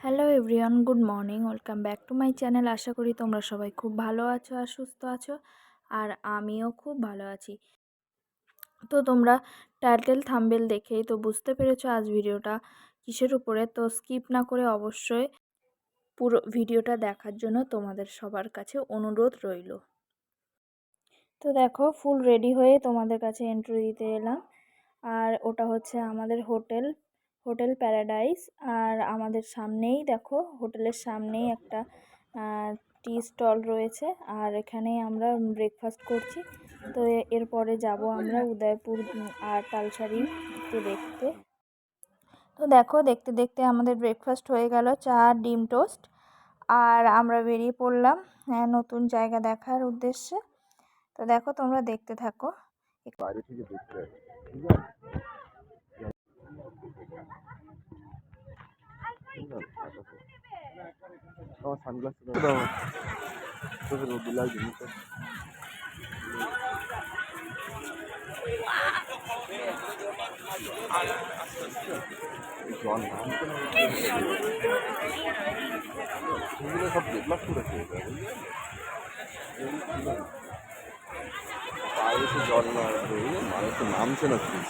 Hello everyone, good morning. Welcome back to my channel. আশা করি তোমরা সবাই খুব ভালো আছো আর সুস্থ আছো, আর আমিও খুব ভালো আছি। তো তোমরা টাইটেল থাম্বনেল দেখেই তো বুঝতে পেরেছো আজ ভিডিওটা কিসের উপরে। তো স্কিপ না করে অবশ্যই পুরো ভিডিওটা দেখার জন্য তোমাদের সবার কাছে অনুরোধ রইল। তো দেখো, ফুল রেডি হয়ে তোমাদের কাছে এন্ট্রি দিতে এলাম। আর ওটা হচ্ছে আমাদের হোটেল প্যারাডাইস। আর আমাদের সামনেই দেখো, হোটেলের সামনেই একটা টি স্টল রয়েছে, আর এখানেই আমরা ব্রেকফাস্ট করছি। তো এরপরে যাব আমরা উদয়পুর আর তালসারিতে দেখতে। তো দেখো, দেখতে দেখতে আমাদের ব্রেকফাস্ট হয়ে গেল, চা ডিম টোস্ট। আর আমরা বেরিয়ে পড়লাম নতুন জায়গা দেখার উদ্দেশ্যে। তো দেখো, তোমরা দেখতে থাকো। বাইরে থেকে দেখতে আমার সানগ্লাস চোখে রোদ লাগছে জল নামছে না, সেগুলো সব ডেভেলপ করেছে বাইরে তো জল না আসবে, মানে তো নামছে না প্লিজ।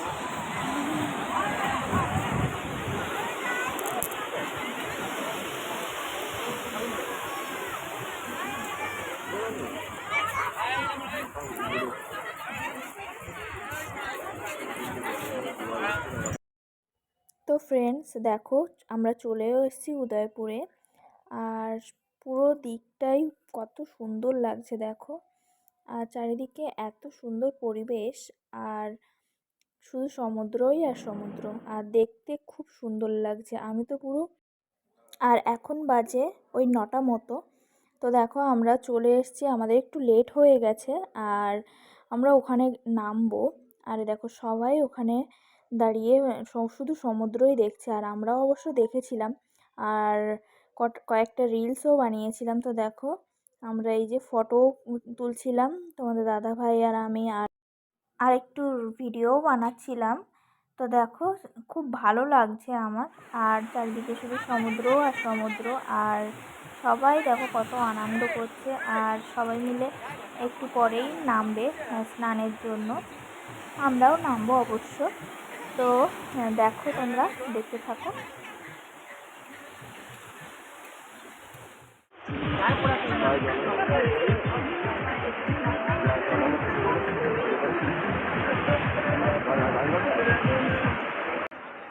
তো ফ্রেন্ডস দেখো, আমরা চলেও এসেছি উদয়পুরে। আর পুরো দিকটাই কত সুন্দর লাগছে দেখো। আর চারিদিকে এত সুন্দর পরিবেশ, আর শুধু সমুদ্রই আর সমুদ্র, আর দেখতে খুব সুন্দর লাগছে। আমি তো পুরো, আর এখন বাজে ওই 9টা মতো। তো দেখো, আমরা চলে এসেছি, আমাদের একটু লেট হয়ে গেছে। আর আমরা ওখানে নামবো। আর দেখো, সবাই ওখানে দাঁড়িয়ে শুধু সমুদ্রই দেখছে, আর আমরাও অবশ্য দেখেছিলাম। আর কয়েকটা রিলসও বানিয়েছিলাম। তো দেখো, আমরা এই যে ফটো তুলছিলাম, তোমাদের দাদা ভাই আর আমি, আর একটু ভিডিও বানাচ্ছিলাম। তো দেখো, খুব ভালো লাগছে আমার। আর চারিদিকে শুধু সমুদ্র আর সমুদ্র, আর সবাই দেখো কত আনন্দ করছে। আর সবাই মিলে একটু পরেই নামবে স্নানের জন্য। আমরাও নামবো অবশ্য। তো দেখো, তোমরা দেখতে থাকো।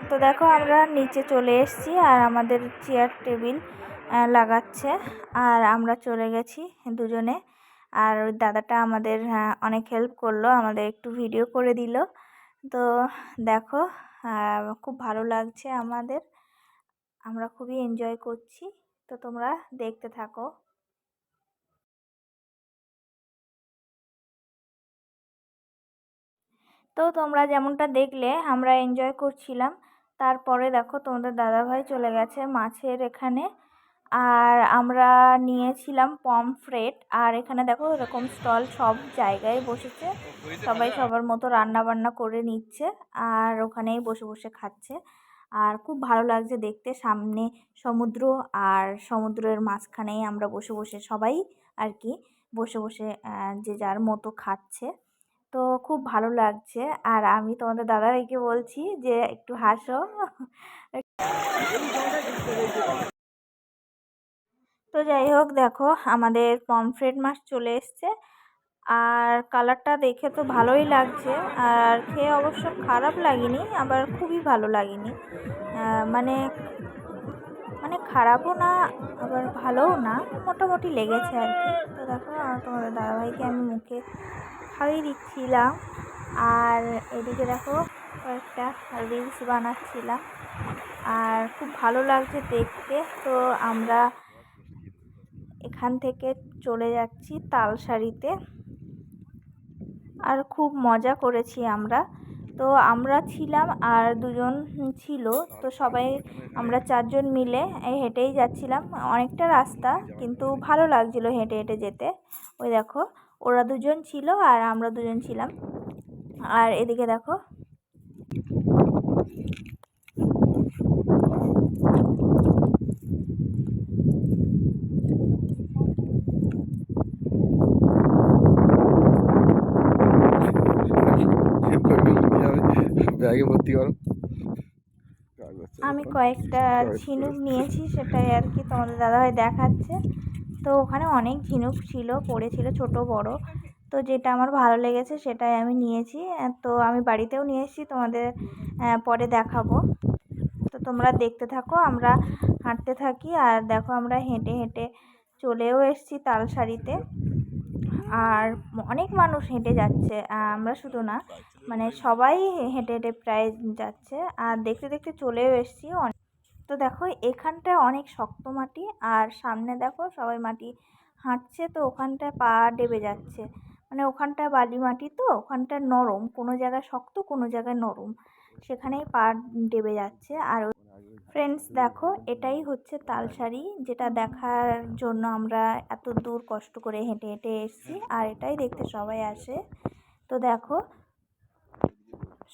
তো দেখো, আমরা নিচে চলে এসেছি, আর আমাদের চেয়ার টেবিল লাগাচ্ছে। আর আমরা চলে গেছি দুজনে। আর ওই দাদাটা আমাদের অনেক হেল্প করলো, আমাদের একটু ভিডিও করে দিল। তো দেখো, খুব ভালো লাগছে আমাদের, আমরা খুবই এনজয় করছি। তো তোমরা দেখতে থাকো। তো তোমরা যেমনটা দেখলে আমরা এনজয় করছিলাম। তারপরে দেখো, তোমাদের দাদাভাই চলে গেছে মাছের এখানে। আর আমরা নিয়েছিলাম পমফ্রেট। আর এখানে দেখো, এরকম স্টল সব জায়গায় বসেছে, সবাই সবার মতো রান্না বান্না করে নিচ্ছে, আর ওখানেই বসে বসে খাচ্ছে। আর খুব ভালো লাগছে দেখতে, সামনে সমুদ্র, আর সমুদ্রের মাঝখানেই আমরা বসে বসে সবাই আর কি বসে বসে যে যার মতো খাচ্ছে। তো খুব ভালো লাগছে। আর আমি তোমাদের দাদাভাইকে বলছি যে একটু হাসো। তো যাই হোক, দেখো আমাদের পমফ্রেট মাছ চলে এসছে। আর কালারটা দেখে তো ভালোই লাগছে, আর খেয়ে অবশ্য খারাপ লাগেনি, আবার খুবই ভালো লাগেনি। মানে মানে খারাপও না, আবার ভালোও না, মোটামুটি লেগেছে আর কি। তো দেখো, তোমাদের দাদাভাইকে আমি মুখে খাইয়ে দিচ্ছিলাম। আর এদিকে দেখো, কয়েকটা রিলস বানাচ্ছিলাম। আর খুব ভালো লাগছে দেখতে। তো আমরা এখান থেকে চলে যাচ্ছি তালসারিতে। আর খুব মজা করেছি আমরা। তো আমরা ছিলাম আর দুজন ছিল, তো সবাই আমরা 4জন মিলে হেঁটেই যাচ্ছিলাম। অনেকটা রাস্তা, কিন্তু ভালো লাগছিল হেঁটে হেঁটে যেতে। ওই দেখো, ওরা দুজন ছিল আর আমরা দুজন ছিলাম। আর এদিকে দেখো, ব্যাগে ভর্তি করো। কাজ হচ্ছে আমি এখন। কয়েকটা চয়েস ঝিনুক করে। নিয়েছি, সেটাই আর কি তোমাদের দাদাভাই দেখাচ্ছে। তো ওখানে অনেক ঝিনুক ছিল, পড়েছিল ছোট বড়। তো যেটা আমার ভালো লেগেছে সেটাই আমি নিয়েছি। তো আমি বাড়িতেও নিয়ে এসেছি, তোমাদের পরে দেখাবো। তো তোমরা দেখতে থাকো, আমরা হাঁটতে থাকি। আর দেখো আমরা হেঁটে হেঁটে চলেও এসেছি তালসারিতে। আর অনেক মানুষ হেঁটে যাচ্ছে, আমরা শুধু না, মানে সবাই হেঁটে হেঁটে প্রায় যাচ্ছে। আর দেখতে দেখতে চলেও এসেছি। তো দেখো এখানটায় অনেক শক্ত মাটি, আর সামনে দেখো সবাই মাটি হাঁটছে, তো ওখানটায় পা ডেবে যাচ্ছে। মানে ওখানটায় বালি মাটি, তো ওখানটায় নরম, কোনো জায়গায় শক্ত কোনো জায়গায় নরম, সেখানেই পা ডেবে যাচ্ছে। আর ফ্রেন্ডস দেখো এটাই হচ্ছে তালসারি, যেটা দেখার জন্য আমরা এত দূর কষ্ট করে হেঁটে হেঁটে এসেছি, আর এটাই দেখতে সবাই আসে। তো দেখো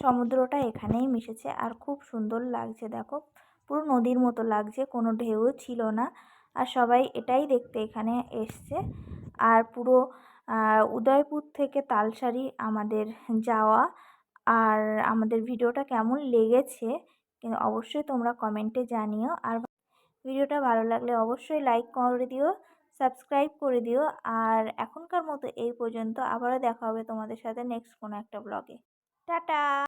সমুদ্রটা এখানেই মিশেছে, আর খুব সুন্দর লাগছে। দেখো পুরো নদীর মতো লাগছে, কোনো ঢেউ ছিল না। আর সবাই এটাই দেখতে এখানে এসছে। আর পুরো উদয়পুর থেকে তালসারি আমাদের যাওয়া। আর আমাদের ভিডিওটা কেমন লেগেছে অবশ্যই তোমরা কমেন্টে জানিও। আর ভিডিওটা ভালো লাগলে অবশ্যই লাইক করে দিও, সাবস্ক্রাইব করে দিও। আর এখনকার মতো এই পর্যন্ত, আবারও দেখা হবে তোমাদের সাথে নেক্সট কোনো একটা ব্লগে। টাটা।